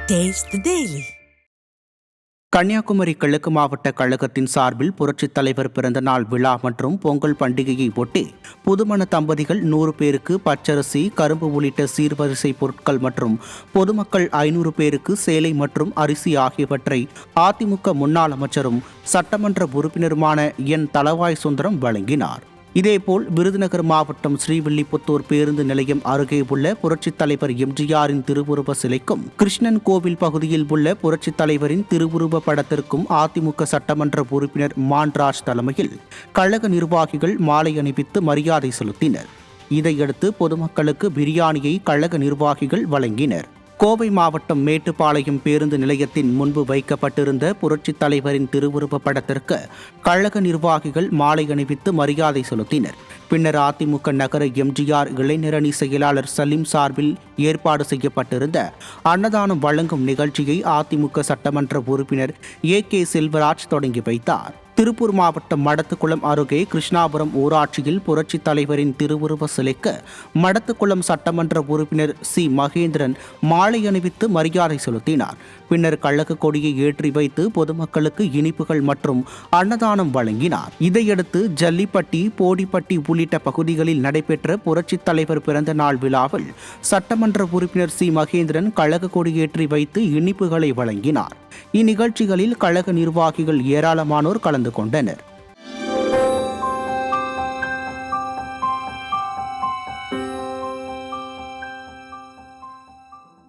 Taste the Daily. Kanyakumari கிழக்கு மாவட்ட கழகத்தின் சார்பில் புரட்சித் தலைவர் பிறந்தநாள் விழா மற்றும் பொங்கல் பண்டிகையை ஒட்டி புதுமண தம்பதிகள் 100 பேருக்கு பச்சரிசி, கரும்பு உள்ளிட்ட சீர்வரிசை பொருட்கள் மற்றும் பொதுமக்கள் 500 பேருக்கு சேலை மற்றும் அரிசி ஆகியவற்றை அதிமுக முன்னாள் அமைச்சரும் சட்டமன்ற உறுப்பினருமான என் தளவாய் சுந்தரம் வழங்கினார். இதேபோல் விருதுநகர் மாவட்டம் ஸ்ரீவில்லிபுத்தூர் பேருந்து நிலையம் அருகே உள்ள புரட்சித் தலைவர் எம்ஜிஆரின் திருவுருவ சிலைக்கும், கிருஷ்ணன் கோவில் பகுதியில் உள்ள புரட்சித் தலைவரின் திருவுருவ படத்திற்கும் அதிமுக சட்டமன்ற உறுப்பினர் மான்ராஜ் தலைமையில் கழக நிர்வாகிகள் மாலை அணிவித்து மரியாதை செலுத்தினர். இதையடுத்து பொதுமக்களுக்கு பிரியாணியை கழக நிர்வாகிகள் வழங்கினர். கோவை மாவட்டம் மேட்டுப்பாளையம் பேருந்து நிலையத்தின் முன்பு வைக்கப்பட்டிருந்த புரட்சித் தலைவரின் திருவுருவ படத்திற்கு கழக நிர்வாகிகள் மாலை அணிவித்து மரியாதை செலுத்தினர். பின்னர் அதிமுக நகர எம்ஜிஆர் இளைஞரணி செயலாளர் சலீம் சார்பில் ஏற்பாடு செய்யப்பட்டிருந்த அன்னதானம் வழங்கும் நிகழ்ச்சியை அதிமுக சட்டமன்ற உறுப்பினர் ஏ.கே. செல்வராஜ் தொடங்கி வைத்தார். திருப்பூர் மாவட்டம் மடத்துக்குளம் அருகே கிருஷ்ணாபுரம் ஊராட்சியில் புரட்சித் தலைவரின் திருவுருவ சிலைக்கு மடத்துக்குளம் சட்டமன்ற உறுப்பினர் சி. மகேந்திரன் மாலை அணிவித்து மரியாதை செலுத்தினார். பின்னர் கழக கொடியை ஏற்றி வைத்து பொதுமக்களுக்கு இனிப்புகள் மற்றும் அன்னதானம் வழங்கினார். இதையடுத்து ஜல்லிப்பட்டி, போடிப்பட்டி உள்ளிட்ட பகுதிகளில் நடைபெற்ற புரட்சித் தலைவர் பிறந்த நாள் விழாவில் சட்டமன்ற உறுப்பினர் சி. மகேந்திரன் கழக கொடியேற்றி வைத்து இனிப்புகளை வழங்கினார். இந்நிகழ்ச்சிகளில் கழக நிர்வாகிகள் ஏராளமானோர் கலந்து கொண்டனர்.